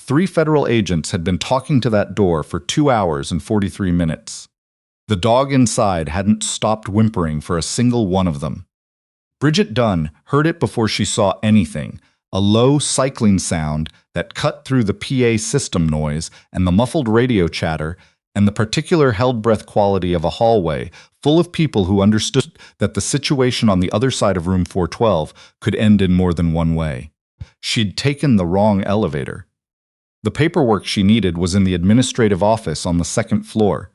3 federal agents had been talking to that door for 2 hours and 43 minutes. The dog inside hadn't stopped whimpering for a single one of them. Bridget Dunne heard it before she saw anything, a low cycling sound that cut through the PA system noise and the muffled radio chatter and the particular held-breath quality of a hallway full of people who understood that the situation on the other side of room 412 could end in more than one way. She'd taken the wrong elevator. The paperwork she needed was in the administrative office on the 2nd floor,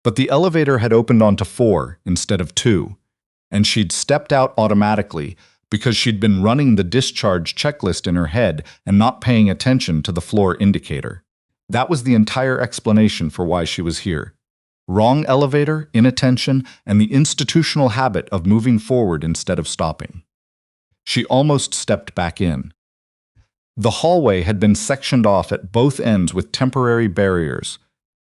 but the elevator had opened onto 4 instead of 2, and she'd stepped out automatically because she'd been running the discharge checklist in her head and not paying attention to the floor indicator. That was the entire explanation for why she was here. Wrong elevator, inattention, and the institutional habit of moving forward instead of stopping. She almost stepped back in. The hallway had been sectioned off at both ends with temporary barriers,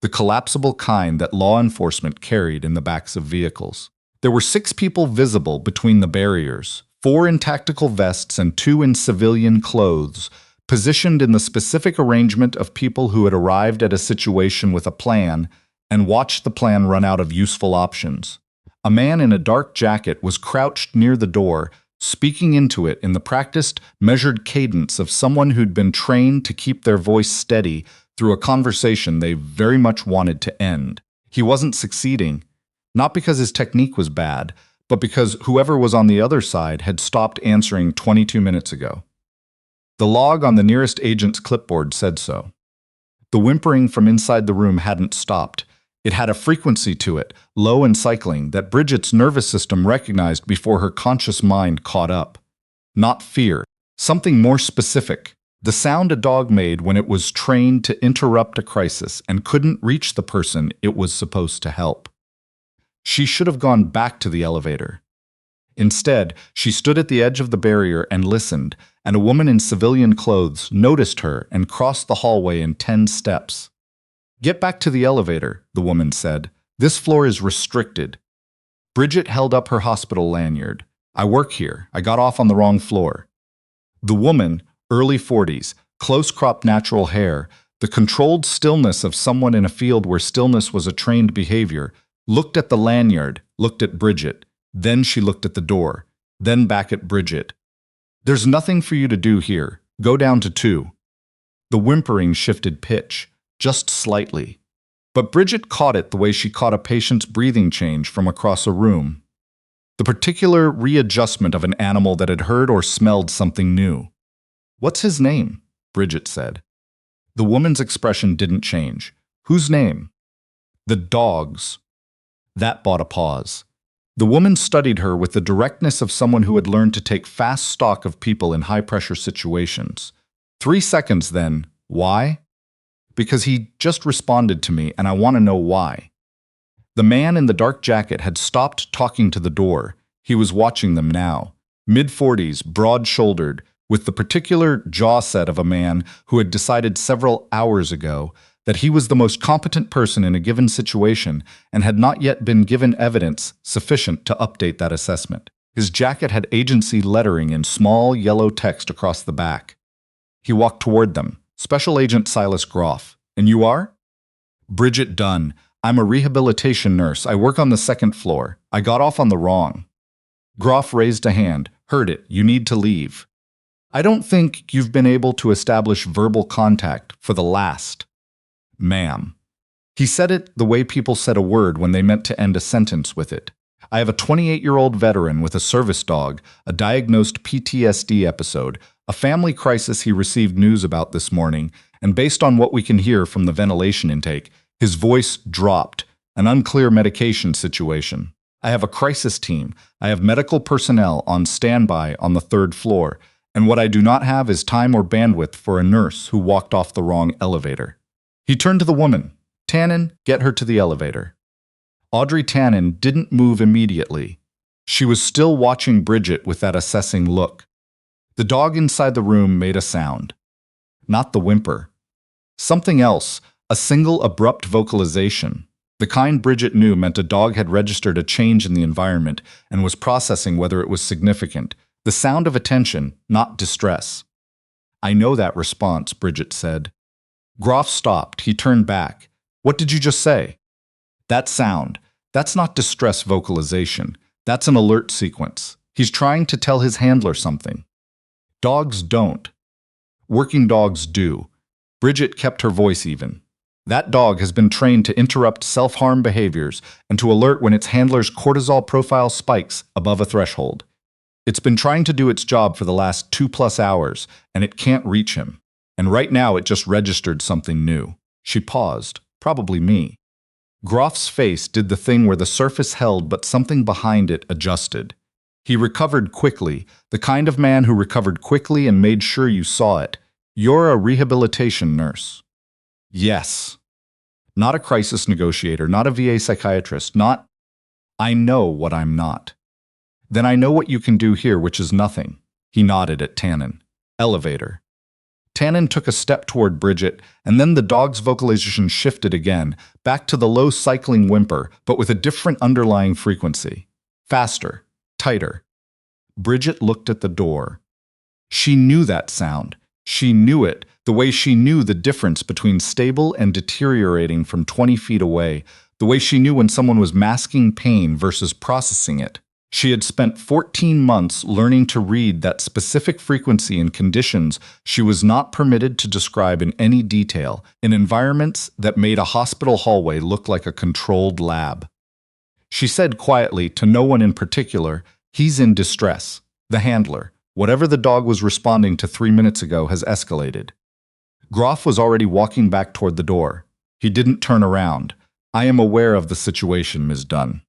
the collapsible kind that law enforcement carried in the backs of vehicles. There were 6 people visible between the barriers, 4 in tactical vests and 2 in civilian clothes, positioned in the specific arrangement of people who had arrived at a situation with a plan and watched the plan run out of useful options. A man in a dark jacket was crouched near the door, speaking into it in the practiced, measured cadence of someone who'd been trained to keep their voice steady through a conversation they very much wanted to end. He wasn't succeeding, not because his technique was bad, but because whoever was on the other side had stopped answering 22 minutes ago. The log on the nearest agent's clipboard said so. The whimpering from inside the room hadn't stopped. It had a frequency to it, low and cycling, that Bridget's nervous system recognized before her conscious mind caught up. Not fear, something more specific. The sound a dog made when it was trained to interrupt a crisis and couldn't reach the person it was supposed to help. She should have gone back to the elevator. Instead, she stood at the edge of the barrier and listened, and a woman in civilian clothes noticed her and crossed the hallway in 10 steps. "Get back to the elevator," the woman said. "This floor is restricted." Bridget held up her hospital lanyard. "I work here. I got off on the wrong floor." The woman, early 40s, close-cropped natural hair, the controlled stillness of someone in a field where stillness was a trained behavior, looked at the lanyard, looked at Bridget. Then she looked at the door, then back at Bridget. "There's nothing for you to do here. Go down to 2. The whimpering shifted pitch, just slightly. But Bridget caught it the way she caught a patient's breathing change from across a room. The particular readjustment of an animal that had heard or smelled something new. "What's his name?" Bridget said. The woman's expression didn't change. "Whose name?" "The dog's." That brought a pause. The woman studied her with the directness of someone who had learned to take fast stock of people in high-pressure situations. 3 seconds then. "Why?" "Because he just responded to me, and I want to know why." The man in the dark jacket had stopped talking to the door. He was watching them now. Mid-40s, broad-shouldered, with the particular jaw set of a man who had decided several hours ago that he was the most competent person in a given situation and had not yet been given evidence sufficient to update that assessment. His jacket had agency lettering in small yellow text across the back. He walked toward them. "Special Agent Silas Groff. And you are?" "Bridget Dunne. I'm a rehabilitation nurse. I work on the 2nd floor. I got off on the wrong." Groff raised a hand. "Heard it. You need to leave." "I don't think you've been able to establish verbal contact for the last." "Ma'am." He said it the way people said a word when they meant to end a sentence with it. "I have a 28-year-old veteran with a service dog, a diagnosed PTSD episode, a family crisis he received news about this morning, and based on what we can hear from the ventilation intake, his voice dropped, an unclear medication situation. I have a crisis team. I have medical personnel on standby on the 3rd floor, and what I do not have is time or bandwidth for a nurse who walked off the wrong elevator." He turned to the woman. "Tannen, get her to the elevator." Audrey Tannen didn't move immediately. She was still watching Bridget with that assessing look. The dog inside the room made a sound. Not the whimper. Something else, a single abrupt vocalization. The kind Bridget knew meant a dog had registered a change in the environment and was processing whether it was significant. The sound of attention, not distress. "I know that response," Bridget said. Groff stopped. He turned back. What did you just say? That sound. That's not distress vocalization. That's an alert sequence. He's trying to tell his handler something. Dogs don't. Working dogs do. Bridget kept her voice even. That dog has been trained to interrupt self-harm behaviors and to alert when its handler's cortisol profile spikes above a threshold. It's been trying to do its job for the last 2+ hours, and it can't reach him. And right now it just registered something new. She paused. Probably me. Groff's face did the thing where the surface held but something behind it adjusted. He recovered quickly, the kind of man who recovered quickly and made sure you saw it. You're a rehabilitation nurse. Yes. Not a crisis negotiator, not a VA psychiatrist, not... I know what I'm not. Then I know what you can do here, which is nothing. He nodded at Tannen. Elevator. Tannen took a step toward Bridget, and then the dog's vocalization shifted again, back to the low cycling whimper, but with a different underlying frequency. Faster. Tighter. Bridget looked at the door. She knew that sound. She knew it, the way she knew the difference between stable and deteriorating from 20 feet away, the way she knew when someone was masking pain versus processing it. She had spent 14 months learning to read that specific frequency in conditions she was not permitted to describe in any detail, in environments that made a hospital hallway look like a controlled lab. She said quietly, to no one in particular, "He's in distress. The handler. Whatever the dog was responding to 3 minutes ago has escalated." Groff was already walking back toward the door. He didn't turn around. "I am aware of the situation, Ms. Dunne."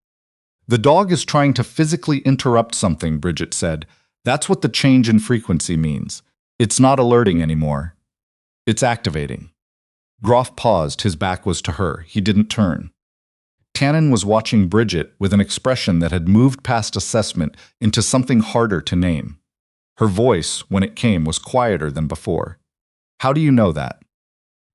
"The dog is trying to physically interrupt something," Bridget said. "That's what the change in frequency means. It's not alerting anymore. It's activating." Groff paused. His back was to her. He didn't turn. Tannen was watching Bridget with an expression that had moved past assessment into something harder to name. Her voice, when it came, was quieter than before. "How do you know that?"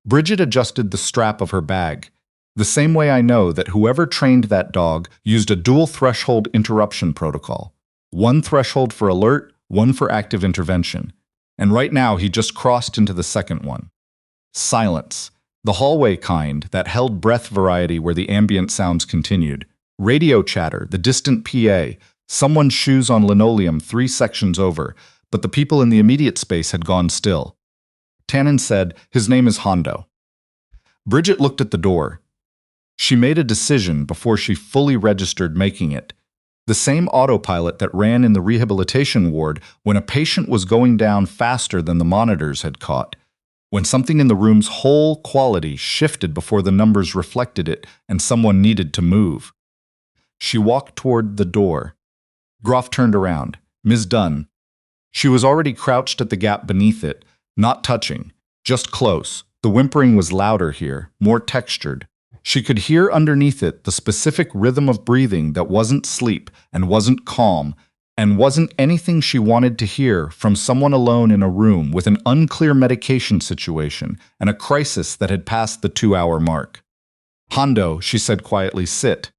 Bridget adjusted the strap of her bag. "The same way I know that whoever trained that dog used a dual threshold interruption protocol. One threshold for alert, one for active intervention. And right now he just crossed into the second one." Silence. The hallway kind, that held breath variety where the ambient sounds continued. Radio chatter, the distant PA, someone's shoes on linoleum 3 sections over, but the people in the immediate space had gone still. Tannen said, "His name is Hondo." Bridget looked at the door. She made a decision before she fully registered making it. The same autopilot that ran in the rehabilitation ward when a patient was going down faster than the monitors had caught. When something in the room's whole quality shifted before the numbers reflected it and someone needed to move. She walked toward the door. Groff turned around. "Ms. Dunne." She was already crouched at the gap beneath it, not touching, just close. The whimpering was louder here, more textured. She could hear underneath it the specific rhythm of breathing that wasn't sleep and wasn't calm and wasn't anything she wanted to hear from someone alone in a room with an unclear medication situation and a crisis that had passed the 2-hour mark. "Hondo," she said quietly, "sit."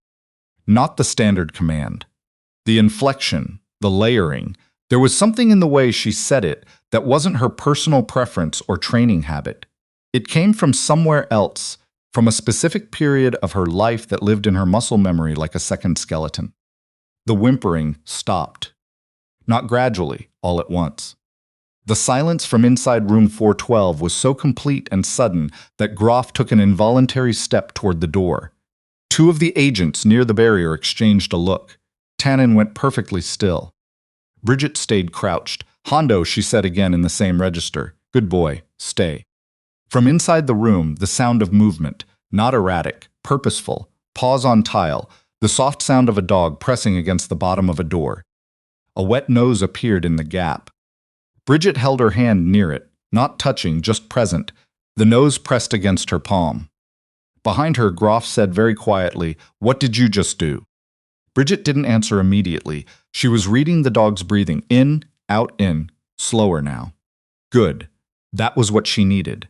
Not the standard command. The inflection, the layering. There was something in the way she said it that wasn't her personal preference or training habit. It came from somewhere else, from a specific period of her life that lived in her muscle memory like a second skeleton. The whimpering stopped. Not gradually, all at once. The silence from inside room 412 was so complete and sudden that Groff took an involuntary step toward the door. 2 of the agents near the barrier exchanged a look. Tannen went perfectly still. Bridget stayed crouched. "Hondo," she said again in the same register. "Good boy, stay." From inside the room, the sound of movement, not erratic, purposeful, pause on tile, the soft sound of a dog pressing against the bottom of a door. A wet nose appeared in the gap. Bridget held her hand near it, not touching, just present, the nose pressed against her palm. Behind her, Groff said very quietly, "What did you just do?" Bridget didn't answer immediately. She was reading the dog's breathing, in, out, in, slower now. Good. That was what she needed.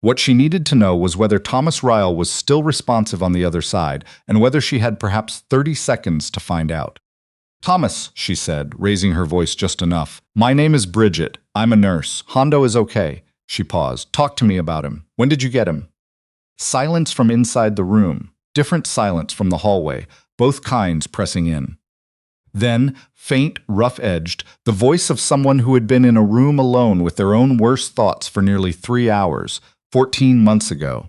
What she needed to know was whether Thomas Ryle was still responsive on the other side, and whether she had perhaps 30 seconds to find out. "Thomas," she said, raising her voice just enough. "My name is Bridget. I'm a nurse. Hondo is okay. She paused. Talk to me about him. When did you get him? Silence from inside the room. Different silence from the hallway, both kinds pressing in. Then, faint, rough-edged, the voice of someone who had been in a room alone with their own worst thoughts for nearly 3 hours, 14 months ago.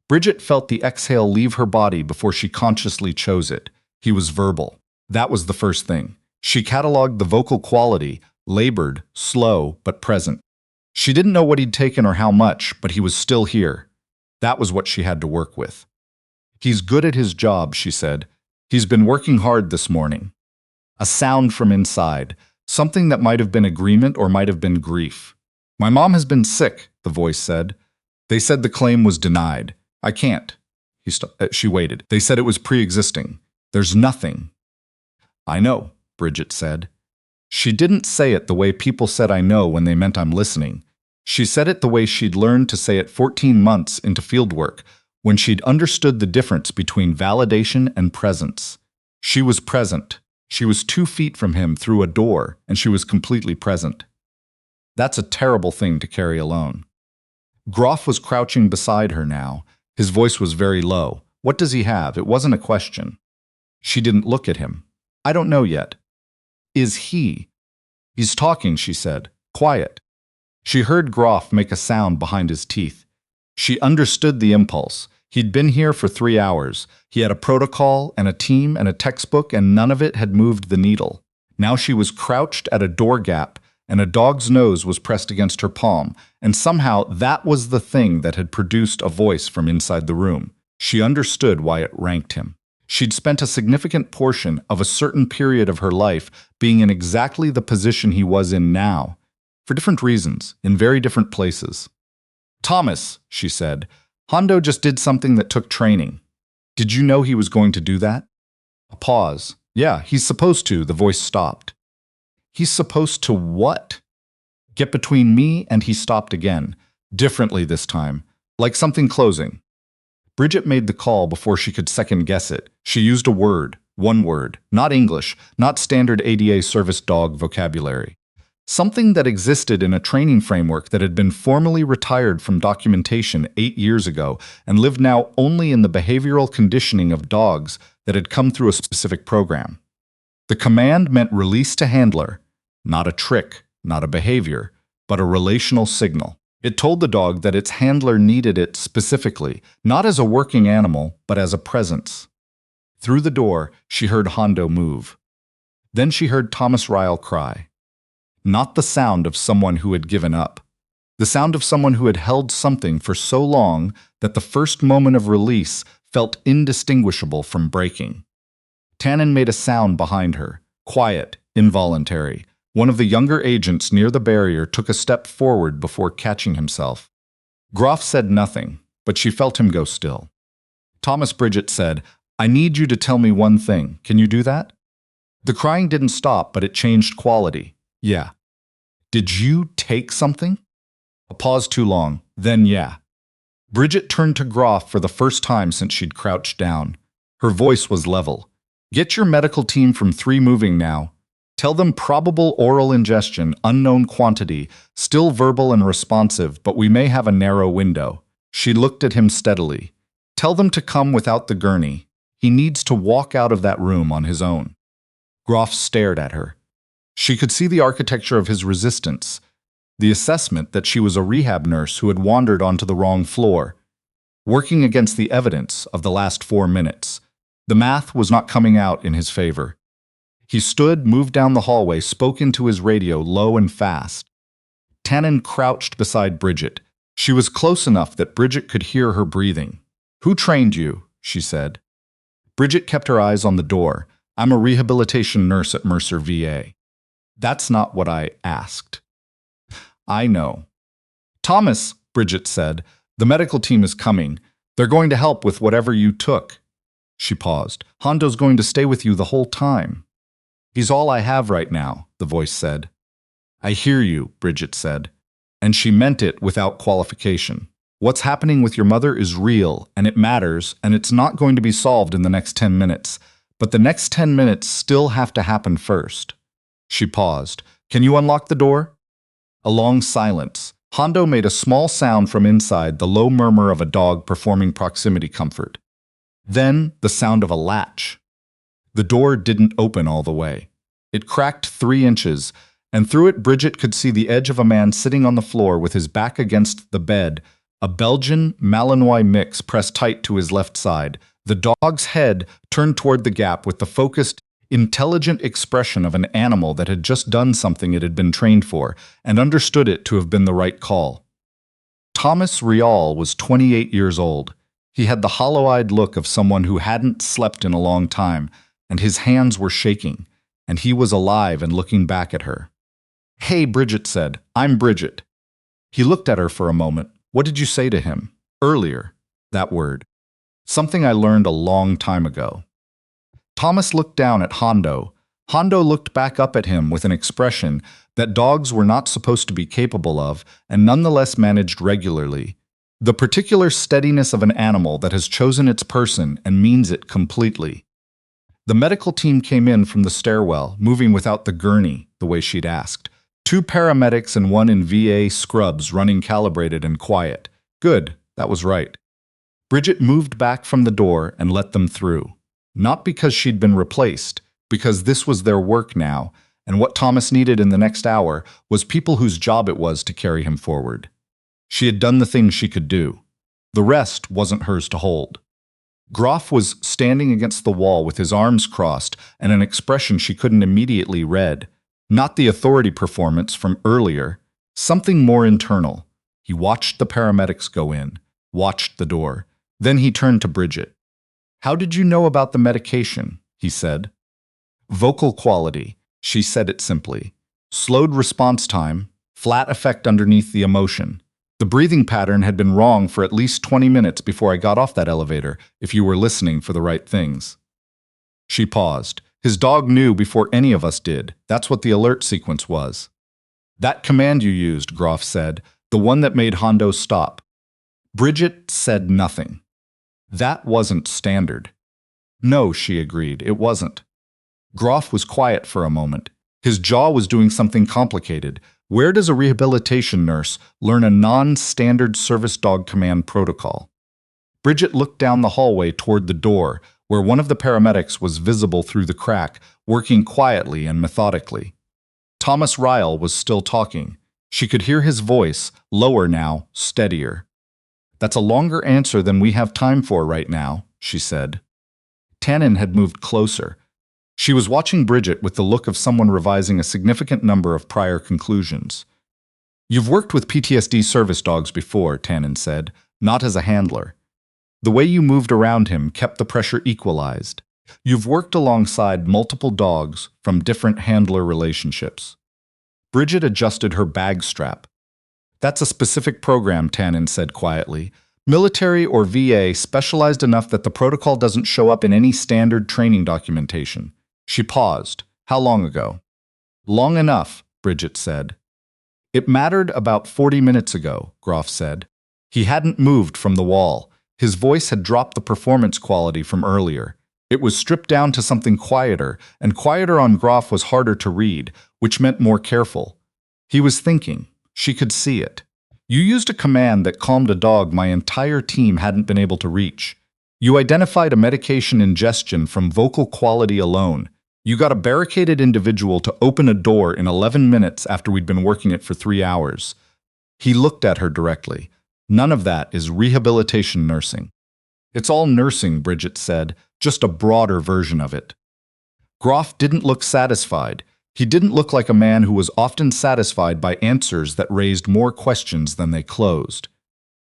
Bridget felt the exhale leave her body before she consciously chose it. He was verbal. That was the first thing. She cataloged the vocal quality, labored, slow, but present. She didn't know what he'd taken or how much, but he was still here. That was what she had to work with. He's good at his job, she said. He's been working hard this morning. A sound from inside, something that might have been agreement or might have been grief. My mom has been sick, the voice said. They said the claim was denied. I can't. She waited. They said it was pre-existing. There's nothing. I know, Bridget said. She didn't say it the way people said I know when they meant I'm listening. She said it the way she'd learned to say it 14 months into fieldwork, when she'd understood the difference between validation and presence. She was present. She was 2 feet from him through a door, and she was completely present. That's a terrible thing to carry alone. Groff was crouching beside her now. His voice was very low. What does he have? It wasn't a question. She didn't look at him. I don't know yet. Is he? He's talking, she said. Quiet. She heard Groff make a sound behind his teeth. She understood the impulse. He'd been here for 3 hours. He had a protocol and a team and a textbook, and none of it had moved the needle. Now she was crouched at a door gap, and a dog's nose was pressed against her palm, and somehow that was the thing that had produced a voice from inside the room. She understood why it ranked him. She'd spent a significant portion of a certain period of her life being in exactly the position he was in now, for different reasons, in very different places. Thomas, she said, Hondo just did something that took training. Did you know he was going to do that? A pause. Yeah, he's supposed to, the voice stopped. He's supposed to what? Get between me, and he stopped again, differently this time, like something closing. Bridget made the call before she could second-guess it. She used a word, one word, not English, not standard ADA service dog vocabulary. Something that existed in a training framework that had been formally retired from documentation 8 years ago and lived now only in the behavioral conditioning of dogs that had come through a specific program. The command meant release to handler, not a trick, not a behavior, but a relational signal. It told the dog that its handler needed it specifically, not as a working animal, but as a presence. Through the door, she heard Hondo move. Then she heard Thomas Ryle cry. Not the sound of someone who had given up. The sound of someone who had held something for so long that the first moment of release felt indistinguishable from breaking. Tannen made a sound behind her, quiet, involuntary. One of the younger agents near the barrier took a step forward before catching himself. Groff said nothing, but she felt him go still. Thomas, Bridget said, I need you to tell me one thing. Can you do that? The crying didn't stop, but it changed quality. Yeah. Did you take something? A pause too long, then yeah. Bridget turned to Groff for the first time since she'd crouched down. Her voice was level. Get your medical team from 3 moving now. Tell them probable oral ingestion, unknown quantity, still verbal and responsive, but we may have a narrow window. She looked at him steadily. Tell them to come without the gurney. He needs to walk out of that room on his own. Groff stared at her. She could see the architecture of his resistance, the assessment that she was a rehab nurse who had wandered onto the wrong floor, working against the evidence of the last 4 minutes. The math was not coming out in his favor. He stood, moved down the hallway, spoke into his radio low and fast. Tannen crouched beside Bridget. She was close enough that Bridget could hear her breathing. Who trained you? She said. Bridget kept her eyes on the door. I'm a rehabilitation nurse at Mercer VA. That's not what I asked. I know. Thomas, Bridget said, the medical team is coming. They're going to help with whatever you took. She paused. Hondo's going to stay with you the whole time. He's all I have right now, the voice said. I hear you, Bridget said. And she meant it without qualification. What's happening with your mother is real, and it matters, and it's not going to be solved in the next 10 minutes. But the next 10 minutes still have to happen first. She paused. Can you unlock the door? A long silence. Hondo made a small sound from inside, the low murmur of a dog performing proximity comfort. Then the sound of a latch. The door didn't open all the way. It cracked 3 inches, and through it Bridget could see the edge of a man sitting on the floor with his back against the bed, a Belgian Malinois mix pressed tight to his left side. The dog's head turned toward the gap with the focused, intelligent expression of an animal that had just done something it had been trained for and understood it to have been the right call. Thomas Rial was 28 years old. He had the hollow-eyed look of someone who hadn't slept in a long time, and his hands were shaking, and he was alive and looking back at her. "Hey," Bridget said. "I'm Bridget." He looked at her for a moment. "What did you say to him?" "Earlier." "That word." "Something I learned a long time ago." Thomas looked down at Hondo. Hondo looked back up at him with an expression that dogs were not supposed to be capable of and nonetheless managed regularly. The particular steadiness of an animal that has chosen its person and means it completely. The medical team came in from the stairwell, moving without the gurney, the way she'd asked. 2 paramedics and 1 in VA scrubs running calibrated and quiet. Good, that was right. Bridget moved back from the door and let them through. Not because she'd been replaced, because this was their work now, and what Thomas needed in the next hour was people whose job it was to carry him forward. She had done the things she could do. The rest wasn't hers to hold. Groff was standing against the wall with his arms crossed and an expression she couldn't immediately read. Not the authority performance from earlier, something more internal. He watched the paramedics go in, watched the door. Then he turned to Bridget. "How did you know about the medication?" he said. "Vocal quality," she said it simply. "Slowed response time, flat effect underneath the emotion. The breathing pattern had been wrong for at least 20 minutes before I got off that elevator, if you were listening for the right things." She paused. "His dog knew before any of us did. That's what the alert sequence was." "That command you used," Groff said, "the one that made Hondo stop." Bridget said nothing. "That wasn't standard." "No," she agreed, "it wasn't." Groff was quiet for a moment. His jaw was doing something complicated. Where does a rehabilitation nurse learn a non-standard service dog command protocol? Bridget looked down the hallway toward the door, where one of the paramedics was visible through the crack, working quietly and methodically. Thomas Rial was still talking. She could hear his voice, lower now, steadier. "That's a longer answer than we have time for right now," she said. Tannen had moved closer. She was watching Bridget with the look of someone revising a significant number of prior conclusions. "You've worked with PTSD service dogs before," Tannen said, "not as a handler. The way you moved around him kept the pressure equalized. You've worked alongside multiple dogs from different handler relationships." Bridget adjusted her bag strap. "That's a specific program," Tannen said quietly. "Military or VA specialized enough that the protocol doesn't show up in any standard training documentation." She paused. "How long ago?" "Long enough," Bridget said. "It mattered about 40 minutes ago," Groff said. He hadn't moved from the wall. His voice had dropped the performance quality from earlier. It was stripped down to something quieter, and quieter on Groff was harder to read, which meant more careful. He was thinking. She could see it. "You used a command that calmed a dog my entire team hadn't been able to reach. You identified a medication ingestion from vocal quality alone. You got a barricaded individual to open a door in 11 minutes after we'd been working it for 3 hours. He looked at her directly. "None of that is rehabilitation nursing." "It's all nursing," Bridget said, "just a broader version of it." Groff didn't look satisfied. He didn't look like a man who was often satisfied by answers that raised more questions than they closed.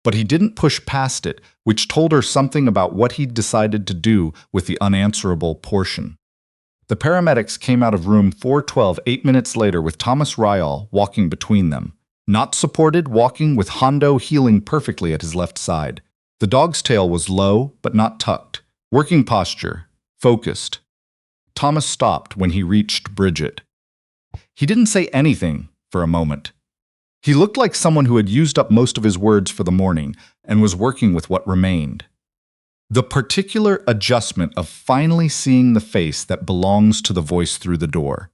But he didn't push past it, which told her something about what he'd decided to do with the unanswerable portion. The paramedics came out of room 412 8 minutes later with Thomas Rial walking between them. Not supported, walking with Hondo healing perfectly at his left side. The dog's tail was low, but not tucked. Working posture, focused. Thomas stopped when he reached Bridget. He didn't say anything for a moment. He looked like someone who had used up most of his words for the morning and was working with what remained. The particular adjustment of finally seeing the face that belongs to the voice through the door.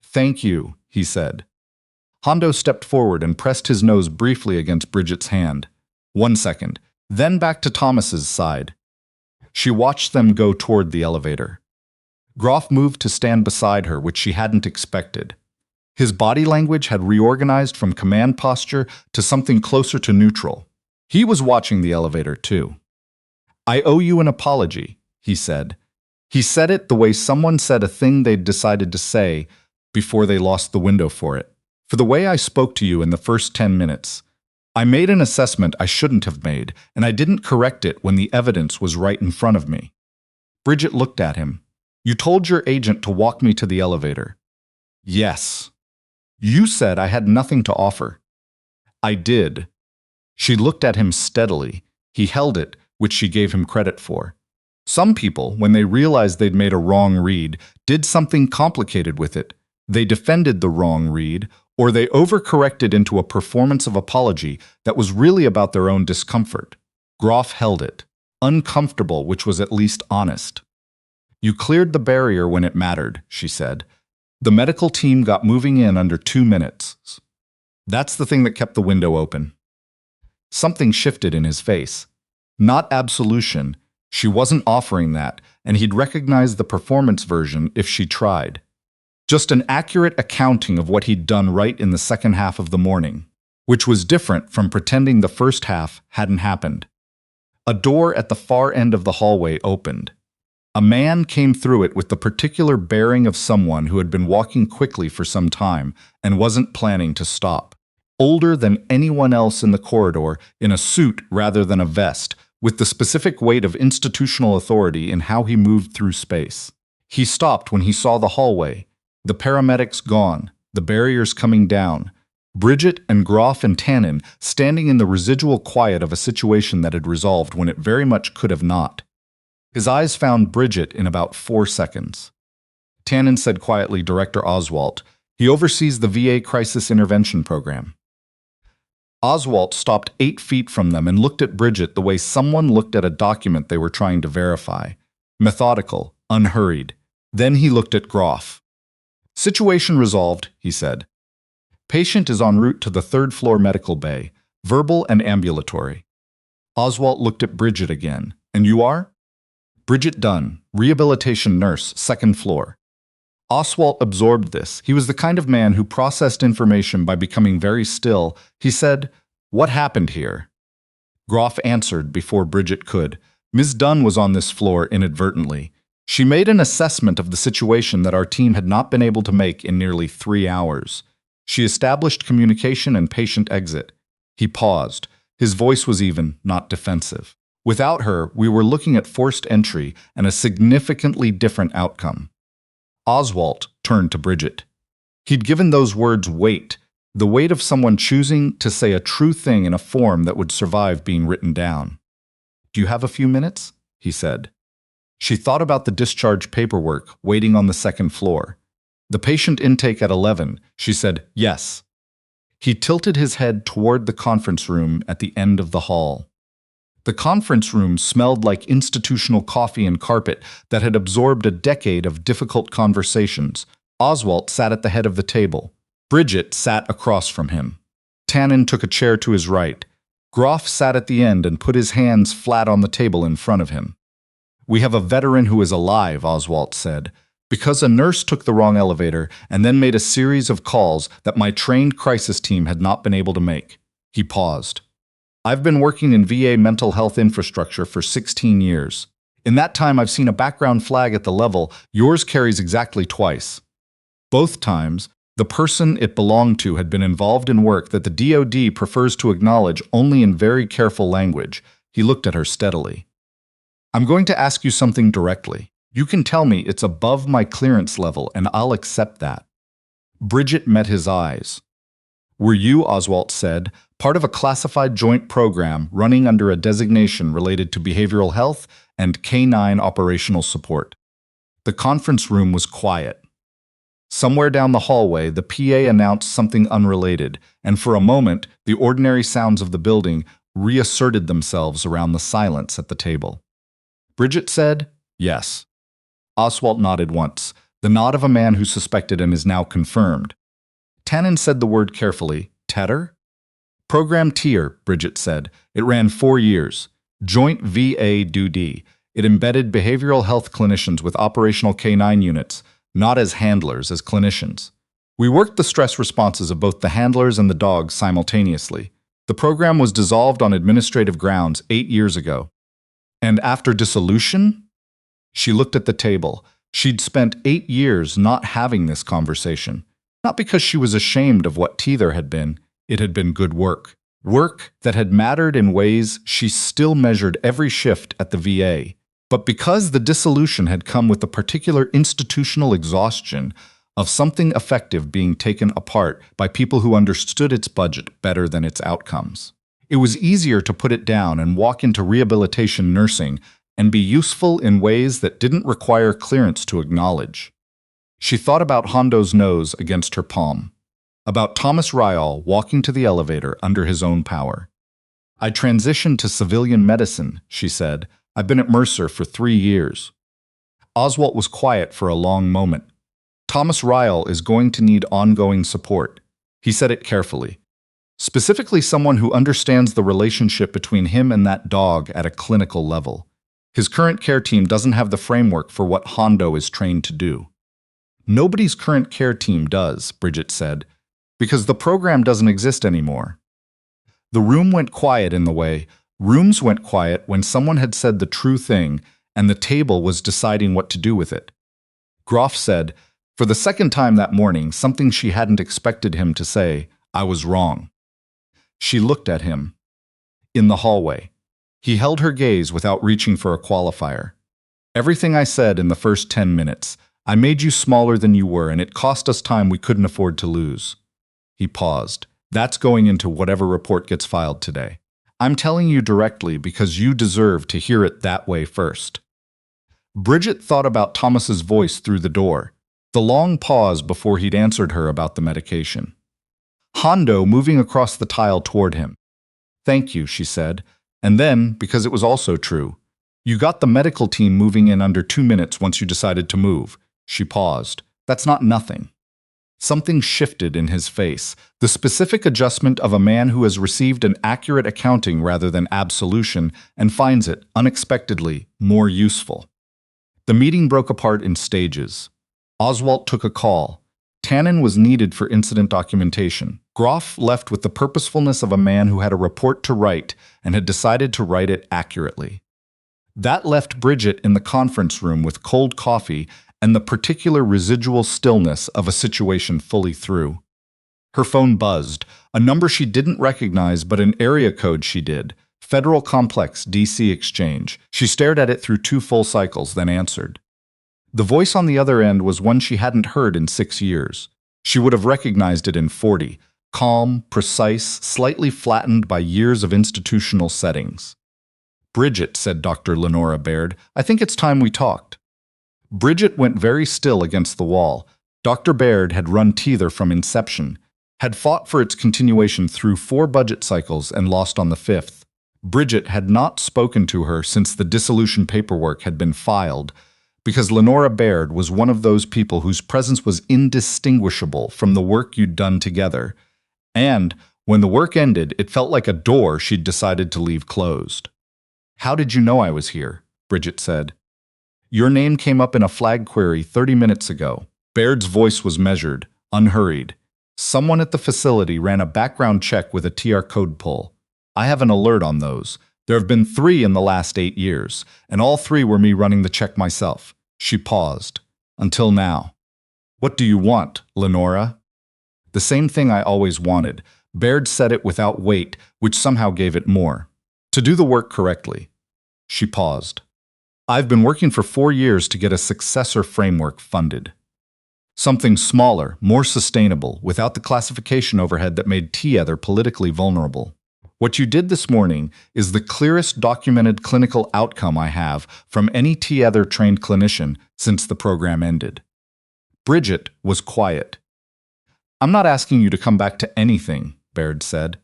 "Thank you," he said. Hondo stepped forward and pressed his nose briefly against Bridget's hand. 1 second, then back to Thomas's side. She watched them go toward the elevator. Groff moved to stand beside her, which she hadn't expected. His body language had reorganized from command posture to something closer to neutral. He was watching the elevator, too. "I owe you an apology," he said. He said it the way someone said a thing they'd decided to say before they lost the window for it. "For the way I spoke to you in the first 10 minutes. I made an assessment I shouldn't have made, and I didn't correct it when the evidence was right in front of me." Bridget looked at him. "You told your agent to walk me to the elevator." "Yes." "You said I had nothing to offer." "I did." She looked at him steadily. He held it, which she gave him credit for. Some people, when they realized they'd made a wrong read, did something complicated with it. They defended the wrong read, or they overcorrected into a performance of apology that was really about their own discomfort. Groff held it. Uncomfortable, which was at least honest. "You cleared the barrier when it mattered," she said. "The medical team got moving in under 2 minutes. That's the thing that kept the window open." Something shifted in his face. Not absolution. She wasn't offering that, and he'd recognize the performance version if she tried. Just an accurate accounting of what he'd done right in the second half of the morning, which was different from pretending the first half hadn't happened. A door at the far end of the hallway opened. A man came through it with the particular bearing of someone who had been walking quickly for some time and wasn't planning to stop. Older than anyone else in the corridor, in a suit rather than a vest, with the specific weight of institutional authority in how he moved through space. He stopped when he saw the hallway, the paramedics gone, the barriers coming down, Bridget and Groff and Tannen standing in the residual quiet of a situation that had resolved when it very much could have not. His eyes found Bridget in about 4 seconds. Tannen said quietly, "Director Oswalt. He oversees the VA Crisis Intervention Program." Oswalt stopped 8 feet from them and looked at Bridget the way someone looked at a document they were trying to verify. Methodical, unhurried. Then he looked at Groff. "Situation resolved," he said. "Patient is en route to the 3rd floor medical bay, verbal and ambulatory." Oswalt looked at Bridget again. "And you are?" "Bridget Dunne, rehabilitation nurse, 2nd floor." Oswalt absorbed this. He was the kind of man who processed information by becoming very still. He said, "What happened here?" Groff answered before Bridget could. "Ms. Dunne was on this floor inadvertently. She made an assessment of the situation that our team had not been able to make in nearly 3 hours. She established communication and patient exit." He paused. His voice was even, not defensive. "Without her, we were looking at forced entry and a significantly different outcome." Oswalt turned to Bridget. He'd given those words weight, the weight of someone choosing to say a true thing in a form that would survive being written down. "Do you have a few minutes?" he said. She thought about the discharge paperwork waiting on the 2nd floor. "The patient intake at 11, she said, "Yes." He tilted his head toward the conference room at the end of the hall. The conference room smelled like institutional coffee and carpet that had absorbed a decade of difficult conversations. Oswalt sat at the head of the table. Bridget sat across from him. Tannen took a chair to his right. Groff sat at the end and put his hands flat on the table in front of him. "We have a veteran who is alive," Oswalt said, "because a nurse took the wrong elevator and then made a series of calls that my trained crisis team had not been able to make." He paused. "I've been working in VA mental health infrastructure for 16 years. In that time, I've seen a background flag at the level yours carries exactly twice. Both times, the person it belonged to had been involved in work that the DoD prefers to acknowledge only in very careful language." He looked at her steadily. "I'm going to ask you something directly. You can tell me it's above my clearance level, and I'll accept that." Bridget met his eyes. "Were you," Oswalt said, "part of a classified joint program running under a designation related to behavioral health and K-9 operational support?" The conference room was quiet. Somewhere down the hallway, the PA announced something unrelated, and for a moment, the ordinary sounds of the building reasserted themselves around the silence at the table. Bridget said, "Yes." Oswalt nodded once, the nod of a man who suspected and is now confirmed. Tannen said the word carefully. TETHER? Program TETHER, Bridget said. It ran 4 years. Joint VA duty. It embedded behavioral health clinicians with operational K9 units, not as handlers, as clinicians. We worked the stress responses of both the handlers and the dogs simultaneously. The program was dissolved on administrative grounds 8 years ago. And after dissolution? She looked at the table. She'd spent 8 years not having this conversation. Not because she was ashamed of what TETHER had been. It had been good work. Work that had mattered in ways she still measured every shift at the VA. But because the dissolution had come with a particular institutional exhaustion of something effective being taken apart by people who understood its budget better than its outcomes. It was easier to put it down and walk into rehabilitation nursing and be useful in ways that didn't require clearance to acknowledge. She thought about Hondo's nose against her palm, about Thomas Ryall walking to the elevator under his own power. I transitioned to civilian medicine, she said. I've been at Mercer for 3 years. Oswalt was quiet for a long moment. Thomas Ryall is going to need ongoing support. He said it carefully. Specifically someone who understands the relationship between him and that dog at a clinical level. His current care team doesn't have the framework for what Hondo is trained to do. Nobody's current care team does, Bridget said, because the program doesn't exist anymore. The room went quiet in the way rooms went quiet when someone had said the true thing and the table was deciding what to do with it. Groff said, for the second time that morning, something she hadn't expected him to say, I was wrong. She looked at him. In the hallway. He held her gaze without reaching for a qualifier. Everything I said in the first 10 minutes, I made you smaller than you were and it cost us time we couldn't afford to lose. He paused. That's going into whatever report gets filed today. I'm telling you directly because you deserve to hear it that way first. Bridget thought about Thomas's voice through the door, the long pause before he'd answered her about the medication. Hondo moving across the tile toward him. Thank you, she said, and then, because it was also true, you got the medical team moving in under 2 minutes once you decided to move. She paused. That's not nothing. Something shifted in his face, the specific adjustment of a man who has received an accurate accounting rather than absolution and finds it, unexpectedly, more useful. The meeting broke apart in stages. Oswalt took a call. Tannen was needed for incident documentation. Groff left with the purposefulness of a man who had a report to write and had decided to write it accurately. That left Bridget in the conference room with cold coffee and the particular residual stillness of a situation fully through. Her phone buzzed, a number she didn't recognize but an area code she did, Federal Complex DC Exchange. She stared at it through 2 full cycles, then answered. The voice on the other end was one she hadn't heard in 6 years. She would have recognized it in 40, calm, precise, slightly flattened by years of institutional settings. Bridget, said Dr. Lenora Baird, I think it's time we talked. Bridget went very still against the wall. Dr. Baird had run TETHER from inception, had fought for its continuation through 4 budget cycles and lost on the 5th. Bridget had not spoken to her since the dissolution paperwork had been filed, because Lenora Baird was one of those people whose presence was indistinguishable from the work you'd done together. And, when the work ended, it felt like a door she'd decided to leave closed. How did you know I was here? Bridget said. Your name came up in a flag query 30 minutes ago. Baird's voice was measured, unhurried. Someone at the facility ran a background check with a TR code pull. I have an alert on those. There have been 3 in the last 8 years, and all 3 were me running the check myself. She paused. Until now. What do you want, Lenora? The same thing I always wanted. Baird said it without weight, which somehow gave it more. To do the work correctly. She paused. I've been working for 4 years to get a successor framework funded. Something smaller, more sustainable, without the classification overhead that made TETHER politically vulnerable. What you did this morning is the clearest documented clinical outcome I have from any TETHER-trained clinician since the program ended. Bridget was quiet. I'm not asking you to come back to anything, Baird said.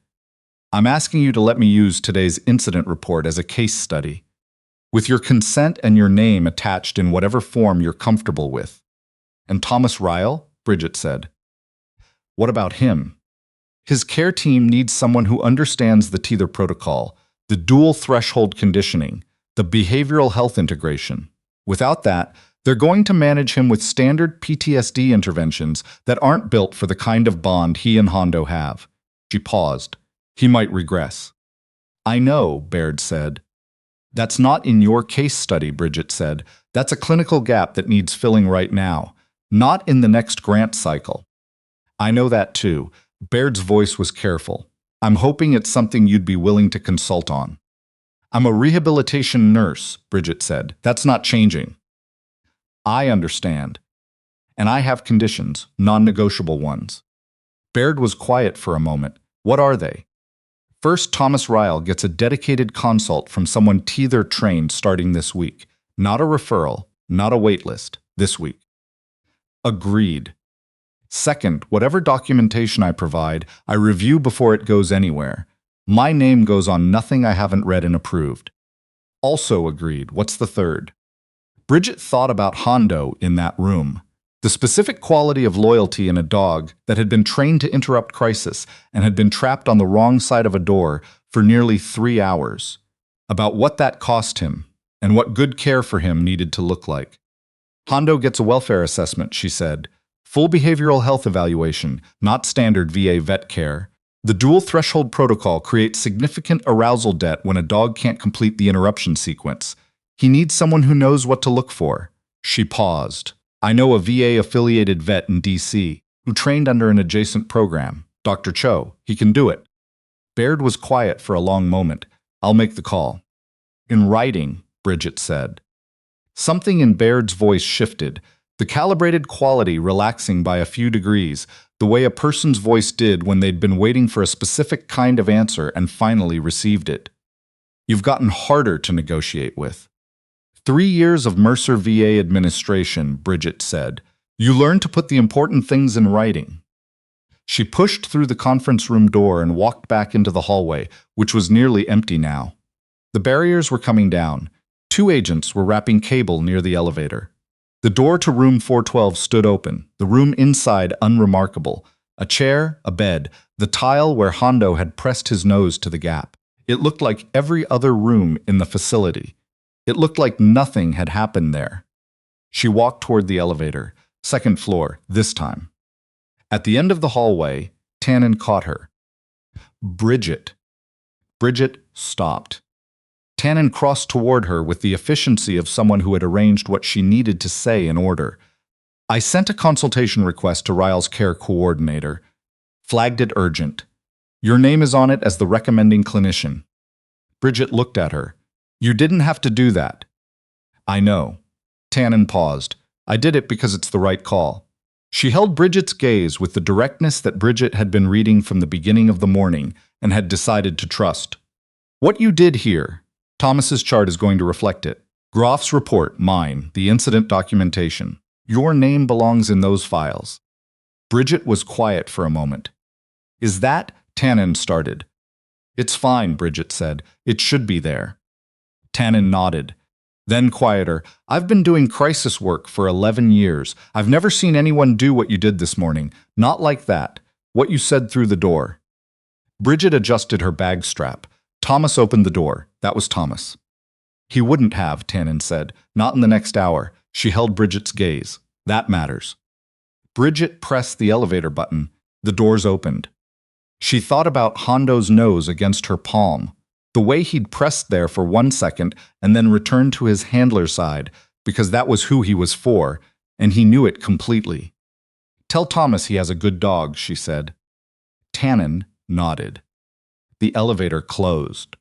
I'm asking you to let me use today's incident report as a case study, with your consent and your name attached in whatever form you're comfortable with. And Thomas Ryall? Bridget said. What about him? His care team needs someone who understands the TETHER protocol, the dual threshold conditioning, the behavioral health integration. Without that, they're going to manage him with standard PTSD interventions that aren't built for the kind of bond he and Hondo have. She paused. He might regress. I know, Baird said. That's not in your case study, Bridget said. That's a clinical gap that needs filling right now, not in the next grant cycle. I know that too. Baird's voice was careful. I'm hoping it's something you'd be willing to consult on. I'm a rehabilitation nurse, Bridget said. That's not changing. I understand. And I have conditions, non-negotiable ones. Baird was quiet for a moment. What are they? First, Thomas Ryle gets a dedicated consult from someone TETHER trained starting this week. Not a referral, not a wait list, this week. Agreed. Second, whatever documentation I provide, I review before it goes anywhere. My name goes on nothing I haven't read and approved. Also agreed. What's the third? Bridget thought about Hondo in that room. The specific quality of loyalty in a dog that had been trained to interrupt crisis and had been trapped on the wrong side of a door for nearly 3 hours. About what that cost him and what good care for him needed to look like. Hondo gets a welfare assessment, she said. Full behavioral health evaluation, not standard VA vet care. The dual threshold protocol creates significant arousal debt when a dog can't complete the interruption sequence. He needs someone who knows what to look for. She paused. I know a VA-affiliated vet in D.C. who trained under an adjacent program, Dr. Cho. He can do it. Baird was quiet for a long moment. I'll make the call. In writing, Bridget said. Something in Baird's voice shifted, the calibrated quality relaxing by a few degrees, the way a person's voice did when they'd been waiting for a specific kind of answer and finally received it. You've gotten harder to negotiate with. 3 years of Mercer VA administration, Bridget said. You learned to put the important things in writing. She pushed through the conference room door and walked back into the hallway, which was nearly empty now. The barriers were coming down. 2 agents were wrapping cable near the elevator. The door to room 412 stood open, the room inside unremarkable. A chair, a bed, the tile where Hondo had pressed his nose to the gap. It looked like every other room in the facility. It looked like nothing had happened there. She walked toward the elevator, 2nd floor, this time. At the end of the hallway, Tannen caught her. Bridget. Bridget stopped. Tannen crossed toward her with the efficiency of someone who had arranged what she needed to say in order. I sent a consultation request to Ryle's care coordinator. Flagged it urgent. Your name is on it as the recommending clinician. Bridget looked at her. You didn't have to do that. I know. Tannen paused. I did it because it's the right call. She held Bridget's gaze with the directness that Bridget had been reading from the beginning of the morning and had decided to trust. What you did here, Thomas's chart is going to reflect it. Groff's report, mine, the incident documentation. Your name belongs in those files. Bridget was quiet for a moment. Is that? Tannen started. It's fine, Bridget said. It should be there. Tannen nodded. Then quieter. I've been doing crisis work for 11 years. I've never seen anyone do what you did this morning. Not like that. What you said through the door. Bridget adjusted her bag strap. Thomas opened the door. That was Thomas. He wouldn't have, Tannen said. Not in the next hour. She held Bridget's gaze. That matters. Bridget pressed the elevator button. The doors opened. She thought about Hondo's nose against her palm. The way he'd pressed there for 1 second and then returned to his handler's side, because that was who he was for, and he knew it completely. Tell Thomas he has a good dog, she said. Tannen nodded. The elevator closed.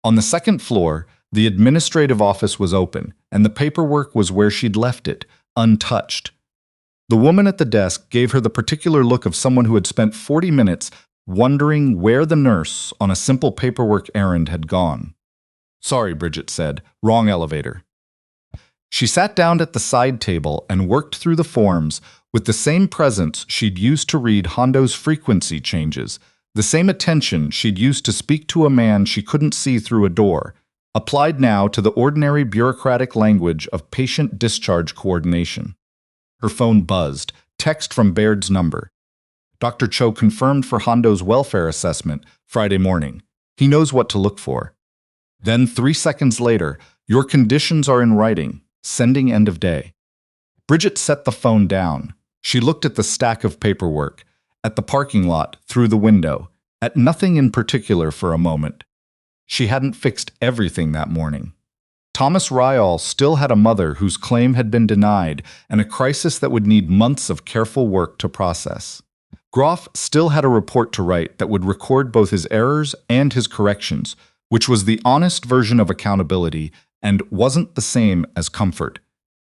On the 2nd floor, the administrative office was open, and the paperwork was where she'd left it, untouched. The woman at the desk gave her the particular look of someone who had spent 40 minutes wondering where the nurse on a simple paperwork errand had gone. Sorry, Bridget said. Wrong elevator. She sat down at the side table and worked through the forms with the same presence she'd used to read Hondo's frequency changes, the same attention she'd used to speak to a man she couldn't see through a door, applied now to the ordinary bureaucratic language of patient discharge coordination. Her phone buzzed. Text from Baird's number. Dr. Cho confirmed for Hondo's welfare assessment Friday morning. He knows what to look for. Then 3 seconds later, your conditions are in writing, sending end of day. Bridget set the phone down. She looked at the stack of paperwork, at the parking lot, through the window, at nothing in particular for a moment. She hadn't fixed everything that morning. Thomas Ryall still had a mother whose claim had been denied and a crisis that would need months of careful work to process. Groff still had a report to write that would record both his errors and his corrections, which was the honest version of accountability and wasn't the same as comfort.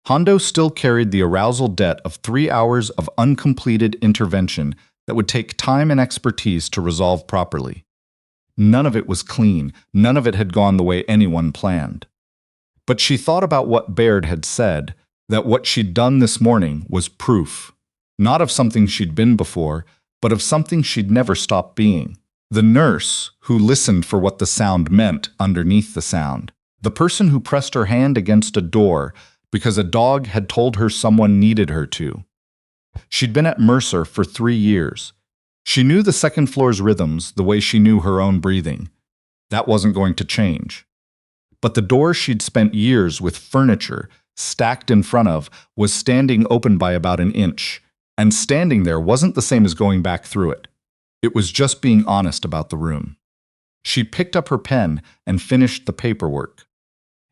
Hondo still carried the arousal debt of 3 hours of uncompleted intervention that would take time and expertise to resolve properly. None of it was clean, none of it had gone the way anyone planned. But she thought about what Baird had said, that what she'd done this morning was proof, not of something she'd been before, but of something she'd never stopped being. The nurse who listened for what the sound meant underneath the sound. The person who pressed her hand against a door because a dog had told her someone needed her to. She'd been at Mercer for 3 years. She knew the second floor's rhythms the way she knew her own breathing. That wasn't going to change. But the door she'd spent years with furniture stacked in front of was standing open by about an inch, and standing there wasn't the same as going back through it. It was just being honest about the room. She picked up her pen and finished the paperwork.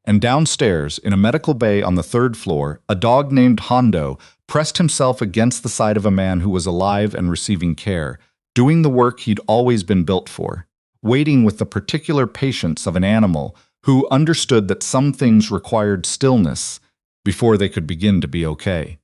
And downstairs, in a medical bay on the 3rd floor, a dog named Hondo pressed himself against the side of a man who was alive and receiving care, doing the work he'd always been built for, waiting with the particular patience of an animal who understood that some things required stillness before they could begin to be okay.